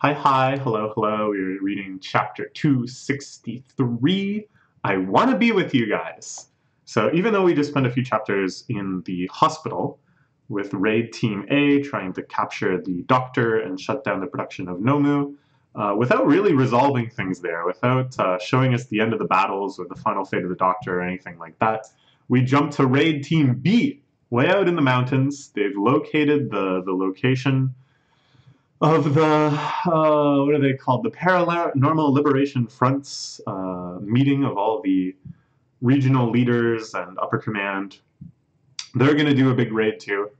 Hi, hello, hello. We're reading chapter 263. I want to be with you guys. So, even though we just spent a few chapters in the hospital with Raid Team A trying to capture the doctor and shut down the production of Nomu, without really resolving things there, without showing us the end of the battles or the final fate of the doctor or anything like that, we jump to Raid Team B, way out in the mountains. They've located the location of the what are they called? The Paranormal Liberation Front's meeting of all the regional leaders and upper command. They're going to do a big raid too.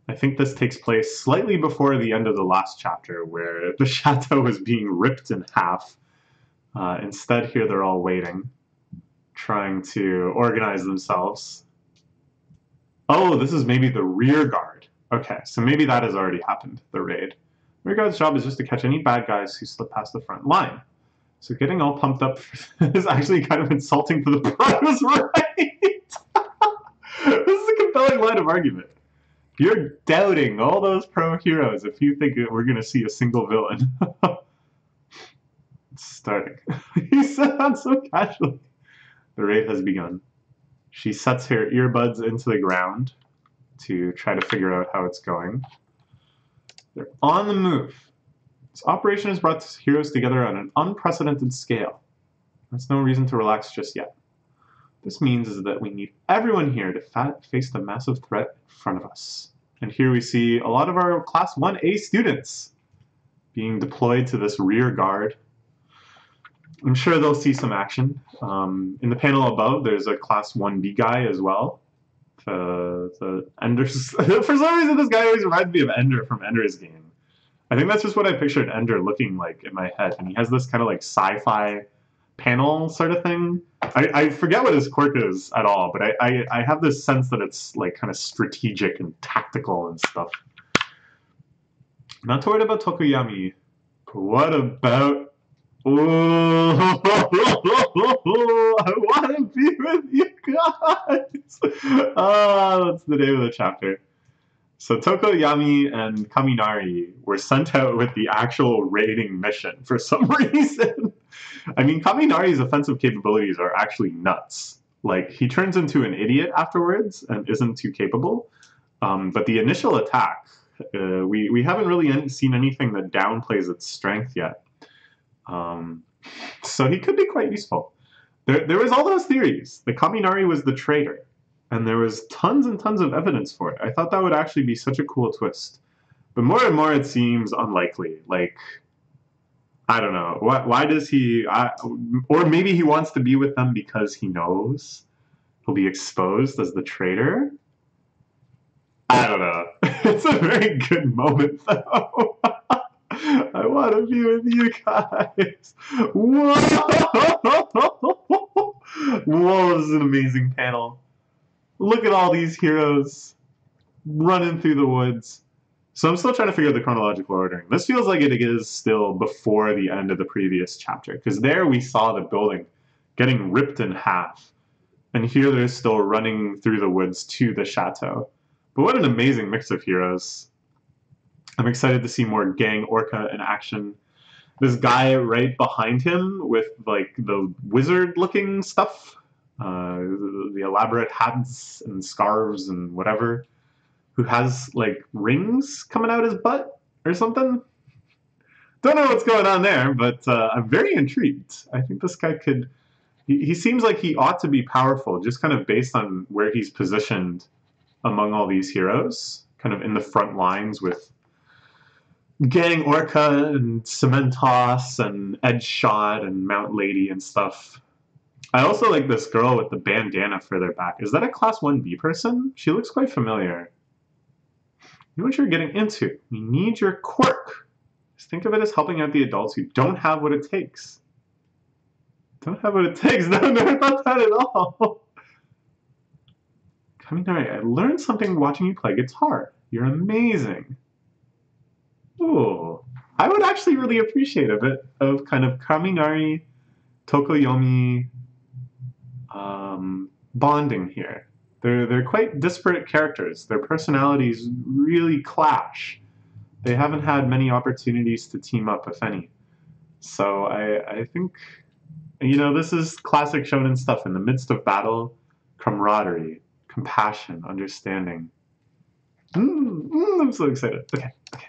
I think this takes place slightly before the end of the last chapter, where the chateau is being ripped in half. Instead, here they're all waiting, trying to organize themselves. Oh, this is maybe the rear guard. Okay, so maybe that has already happened, the raid. Rear guard's job is just to catch any bad guys who slip past the front line. So getting all pumped up is actually kind of insulting to the pros, right? This is a compelling line of argument. You're doubting all those pro heroes if you think we're going to see a single villain. It's starting. He said that so casually. The raid has begun. She sets her earbuds into the ground to try to figure out how it's going. They're on the move. This operation has brought heroes together on an unprecedented scale. That's no reason to relax just yet. This means is that we need everyone here to face the massive threat in front of us. And here we see a lot of our Class 1A students being deployed to this rear guard. I'm sure they'll see some action. In the panel above, there's a Class 1B guy as well. The Ender's for some reason, this guy always reminds me of Ender from Ender's Game. I think that's just what I pictured Ender looking like in my head. And he has this kind of like sci-fi panel sort of thing. I forget what his quirk is at all, but I have this sense that it's like kind of strategic and tactical and stuff. Not too worried about Tokuyami. But what about... Oh, I want to be with you guys. That's the name of the chapter. So Tokoyami and Kaminari were sent out with the actual raiding mission for some reason. I mean, Kaminari's offensive capabilities are actually nuts. Like, he turns into an idiot afterwards and isn't too capable. But the initial attack, we haven't really seen anything that downplays its strength yet. So he could be quite useful. There was all those theories. The Kaminari was the traitor. And there was tons and tons of evidence for it. I thought that would actually be such a cool twist. But more and more it seems unlikely. Like, I don't know. Why does he... or maybe he wants to be with them because he knows he'll be exposed as the traitor? I don't know. It's a very good moment, though. I want to be with you guys. Whoa! Whoa, this is an amazing panel. Look at all these heroes running through the woods. So I'm still trying to figure out the chronological ordering. This feels like it is still before the end of the previous chapter, because there we saw the building getting ripped in half. And here they're still running through the woods to the chateau. But what an amazing mix of heroes. I'm excited to see more Gang Orca in action. This guy right behind him with like the wizard-looking stuff. The elaborate hats and scarves and whatever, who has like rings coming out his butt or something. Don't know what's going on there, but I'm very intrigued. I think this guy could... He seems like he ought to be powerful, just kind of based on where he's positioned among all these heroes, kind of in the front lines with Gang Orca and Cementos and Edge Shot and Mount Lady and stuff. I also like this girl with the bandana further back. Is that a Class 1B person? She looks quite familiar. You know what you're getting into. You need your quirk. Just think of it as helping out the adults who don't have what it takes. Don't have what it takes? No, never thought that at all. Kaminari, I learned something watching you play guitar. You're amazing. Ooh. I would actually really appreciate a bit of kind of Kaminari, Tokoyomi, bonding here. They're quite disparate characters. Their personalities really clash. they haven't had many opportunities to team up, if any. So I think, you know, this is classic shonen stuff. In the midst of battle, camaraderie, compassion, understanding. I'm so excited. Okay, okay.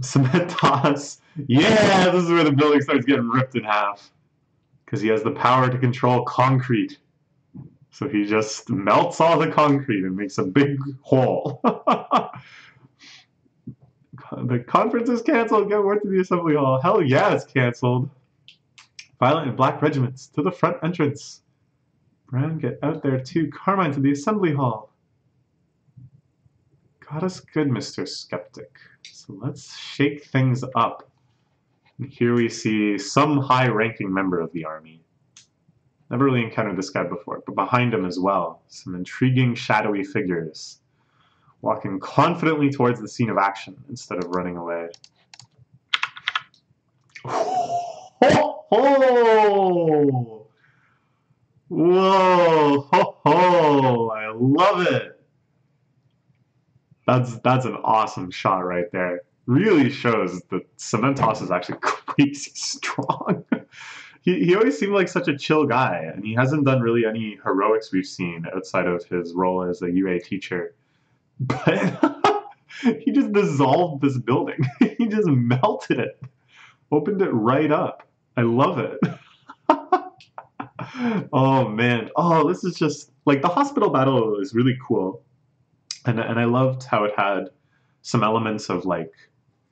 Cement toss. Yeah, this is where the building starts getting ripped in half. Because he has the power to control concrete. So he just melts all the concrete and makes a big hole. The conference is canceled. Get word to the assembly hall. Hell yeah, it's canceled. Violet and black regiments to the front entrance. Brown, get out there too. Carmine to the assembly hall. Got us good, Mr. Skeptic. So let's shake things up. And here we see some high-ranking member of the army. Never really encountered this guy before, but behind him as well, some intriguing shadowy figures, walking confidently towards the scene of action instead of running away. Ho ho! Whoa! Ho ho! I love it! That's an awesome shot right there. Really shows that Cementos is actually crazy strong. He always seemed like such a chill guy, and he hasn't done really any heroics we've seen outside of his role as a UA teacher. But he just dissolved this building. He just melted it. Opened it right up. I love it. Oh man. Oh, this is just like the hospital battle is really cool. And I loved how it had some elements of like,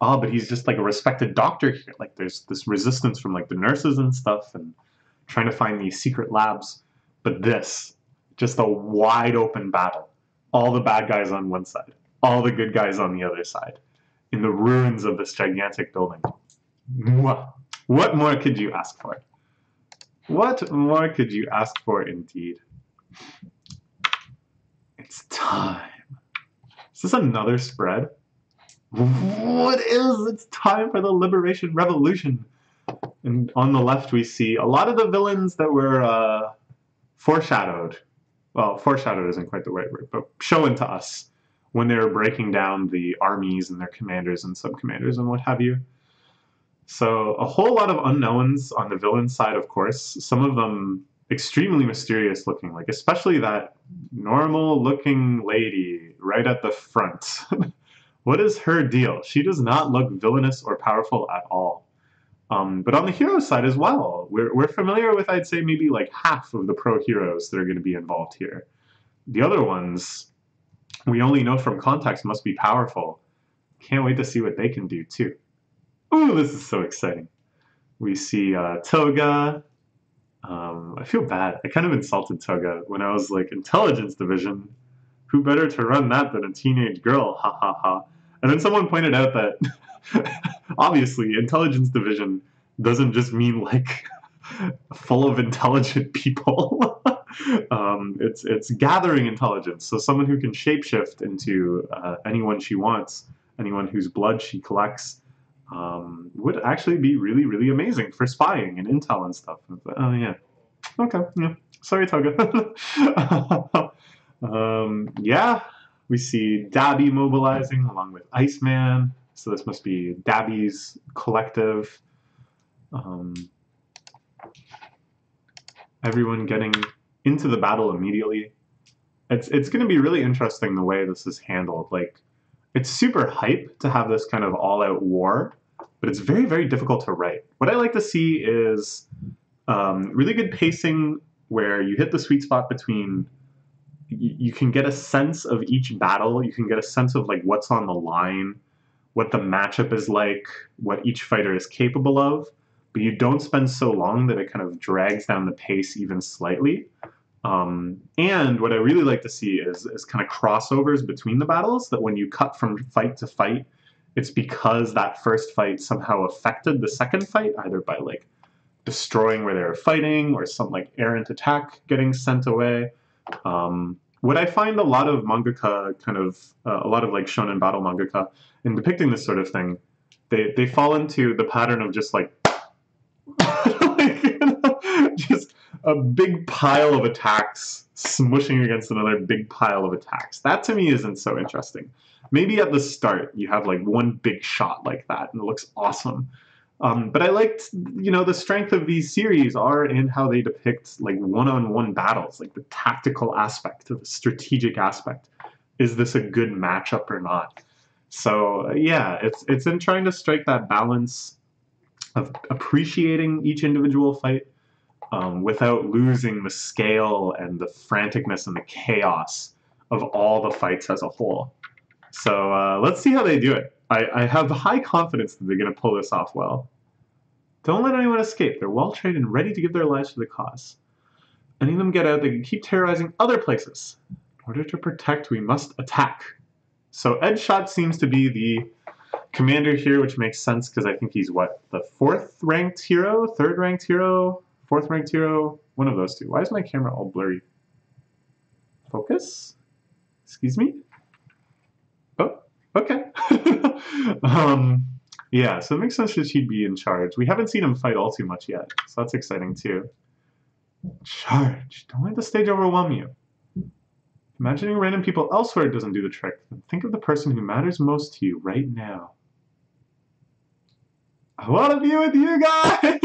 oh, but he's just like a respected doctor here. Like there's this resistance from like the nurses and stuff and trying to find these secret labs. But this, just a wide open battle. All the bad guys on one side, all the good guys on the other side, in the ruins of this gigantic building. What more could you ask for? What more could you ask for indeed? It's time. Is this another spread? What is? It's time for the Liberation Revolution. And on the left we see a lot of the villains that were foreshadowed. Well, foreshadowed isn't quite the right word, but shown to us when they were breaking down the armies and their commanders and sub-commanders and what have you. So a whole lot of unknowns on the villain side, of course. Some of them extremely mysterious looking, like especially that normal looking lady right at the front. What is her deal? She does not look villainous or powerful at all. But on the hero side as well, we're familiar with, I'd say, maybe like half of the pro heroes that are going to be involved here. The other ones, we only know from context must be powerful. Can't wait to see what they can do too. Ooh, this is so exciting. We see Toga. I feel bad. I kind of insulted Toga when I was like, intelligence division. Who better to run that than a teenage girl? Ha ha ha. And then someone pointed out that obviously intelligence division doesn't just mean like full of intelligent people. It's gathering intelligence. So someone who can shapeshift into anyone she wants, anyone whose blood she collects, would actually be really, really amazing for spying and intel and stuff. Oh yeah. Okay. Yeah. Sorry, Toga. Yeah. We see Dabby mobilizing along with Iceman. So this must be Dabby's collective. Everyone getting into the battle immediately. It's going to be really interesting the way this is handled. Like, it's super hype to have this kind of all-out war, but it's very, very difficult to write. What I like to see is really good pacing where you hit the sweet spot between you can get a sense of each battle, you can get a sense of like what's on the line, what the matchup is like, what each fighter is capable of, but you don't spend so long that it kind of drags down the pace even slightly. And what I really like to see is kind of crossovers between the battles, that when you cut from fight to fight, it's because that first fight somehow affected the second fight, either by like destroying where they were fighting or some like errant attack getting sent away. What I find a lot of mangaka a lot of like shonen battle mangaka in depicting this sort of thing, they fall into the pattern of just like, just a big pile of attacks smushing against another big pile of attacks. That to me isn't so interesting. Maybe at the start you have like one big shot like that and it looks awesome. But I liked, the strength of these series are in how they depict like one-on-one battles, like the tactical aspect, the strategic aspect. Is this a good matchup or not? So yeah, it's in trying to strike that balance of appreciating each individual fight without losing the scale and the franticness and the chaos of all the fights as a whole. So let's see how they do it. I have high confidence that they're going to pull this off well. Don't let anyone escape. They're well trained and ready to give their lives for the cause. Any of them get out, they can keep terrorizing other places. In order to protect, we must attack. So Edshot seems to be the commander here, which makes sense because I think he's what? The 4th ranked hero? 3rd ranked hero? 4th ranked hero? One of those two. Why is my camera all blurry? Focus? Excuse me? Oh, okay. Yeah, so it makes sense that she'd be in charge. We haven't seen him fight all too much yet, so that's exciting too. Charge. Don't let the stage overwhelm you. Imagining random people elsewhere doesn't do the trick. Think of the person who matters most to you right now. I want to be with you guys!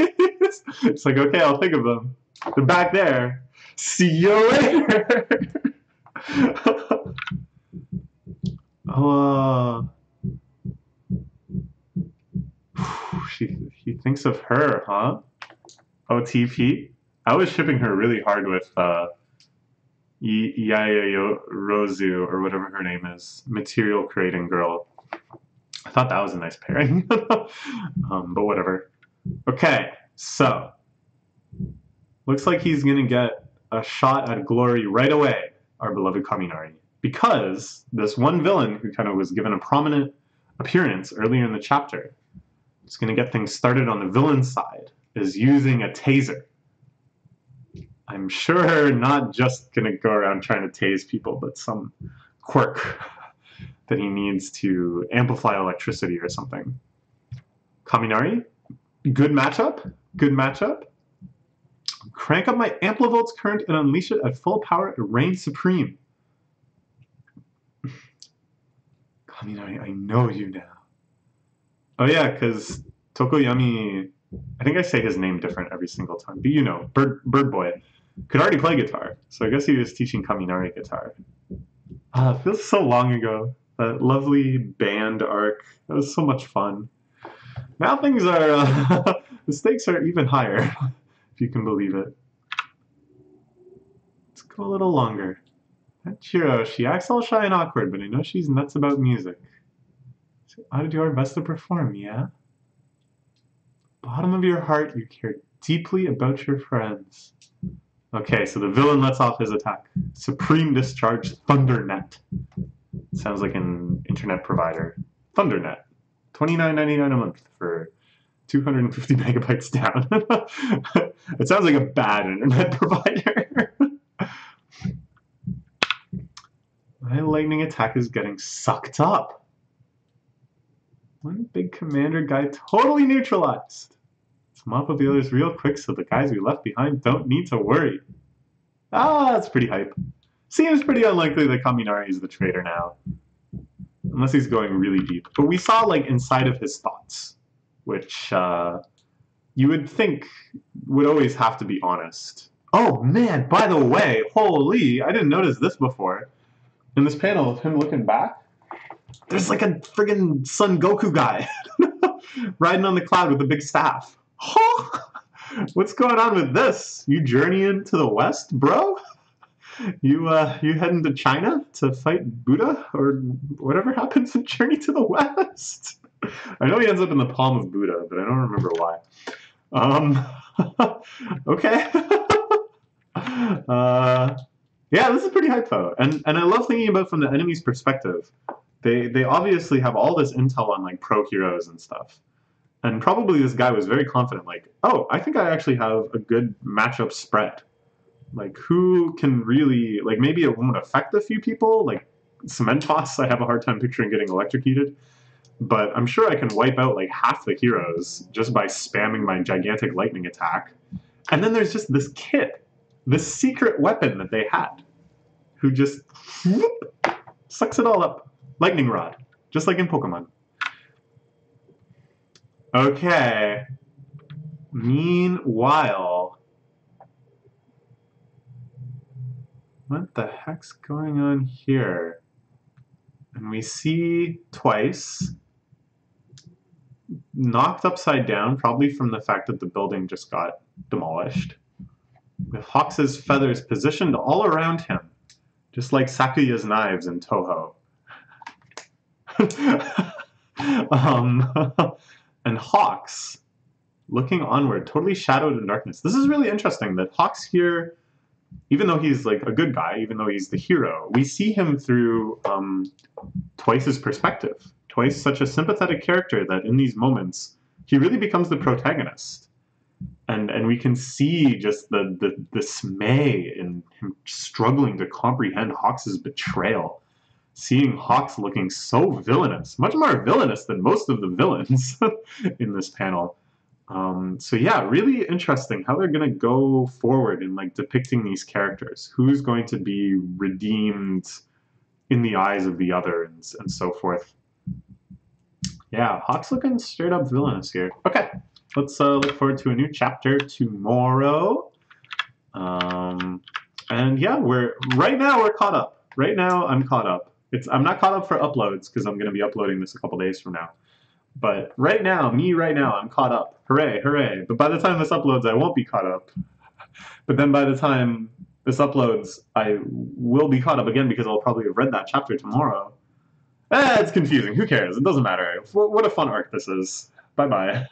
It's like, okay, I'll think of them. They're back there. See you later! He thinks of her, huh? OTP? I was shipping her really hard with Yaya Rozu, or whatever her name is. Material creating girl. I thought that was a nice pairing. But whatever. Okay, so. Looks like he's going to get a shot at glory right away, our beloved Kaminari. Because this one villain who kind of was given a prominent appearance earlier in the chapter, is going to get things started on the villain side, is using a taser. I'm sure not just going to go around trying to tase people, but some quirk that he needs to amplify electricity or something. Kaminari, good matchup. Good matchup. Crank up my amplivolts current and unleash it at full power. It reigns supreme. Kaminari, I know you now. Oh yeah, because Tokoyami, I think I say his name different every single time, but Bird Boy, could already play guitar, so I guess he was teaching Kaminari guitar. It feels so long ago. That lovely band arc. That was so much fun. Now things are, the stakes are even higher, if you can believe it. Let's go a little longer. That Chiro, she acts all shy and awkward, but I know she's nuts about music. So ought to do our best to perform, yeah? Bottom of your heart, you care deeply about your friends. Okay, so the villain lets off his attack. Supreme Discharge Thundernet. Sounds like an internet provider. Thundernet. $29.99 a month for 250 megabytes down. It sounds like a bad internet provider. My lightning attack is getting sucked up. One big commander guy totally neutralized. Let's mop up the others real quick so the guys we left behind don't need to worry. That's pretty hype. Seems pretty unlikely that Kaminari is the traitor now. Unless he's going really deep. But we saw, like, inside of his thoughts. Which, you would think would always have to be honest. Oh, man, by the way, holy, I didn't notice this before. In this panel of him looking back, there's like a friggin' Son Goku guy riding on the cloud with a big staff. What's going on with this? You journeying to the west, bro? You heading to China to fight Buddha or whatever happens in Journey to the West? I know he ends up in the palm of Buddha, but I don't remember why. Okay. Yeah, this is pretty hype though, and I love thinking about from the enemy's perspective. They obviously have all this intel on like pro heroes and stuff, and probably this guy was very confident. Like, oh, I think I actually have a good matchup spread. Like, who can really, like, maybe it won't affect a few people. Like Cementos, I have a hard time picturing getting electrocuted, but I'm sure I can wipe out like half the heroes just by spamming my gigantic lightning attack. And then there's just this kid. This secret weapon that they had, who just whoop, sucks it all up. Lightning Rod, just like in Pokemon. Okay. Meanwhile, what the heck's going on here? And we see Twice knocked upside down, probably from the fact that the building just got demolished, with Hawks' feathers positioned all around him, just like Sakuya's knives in Toho. And Hawks, looking onward, totally shadowed in darkness. This is really interesting that Hawks here, even though he's like a good guy, even though he's the hero, we see him through Twice's perspective. Twice, such a sympathetic character that in these moments, he really becomes the protagonist. And we can see just the dismay in him struggling to comprehend Hawks' betrayal. Seeing Hawks looking so villainous, much more villainous than most of the villains in this panel. So yeah, really interesting how they're gonna go forward in like depicting these characters. Who's going to be redeemed in the eyes of the other and so forth. Yeah, Hawk's looking straight up villainous here. Okay, let's look forward to a new chapter tomorrow. And yeah, right now we're caught up. Right now I'm caught up. I'm not caught up for uploads because I'm going to be uploading this a couple days from now. But right now, I'm caught up. Hooray, hooray. But by the time this uploads, I won't be caught up. But then by the time this uploads, I will be caught up again because I'll probably have read that chapter tomorrow. It's confusing. Who cares? It doesn't matter. What a fun arc this is. Bye-bye.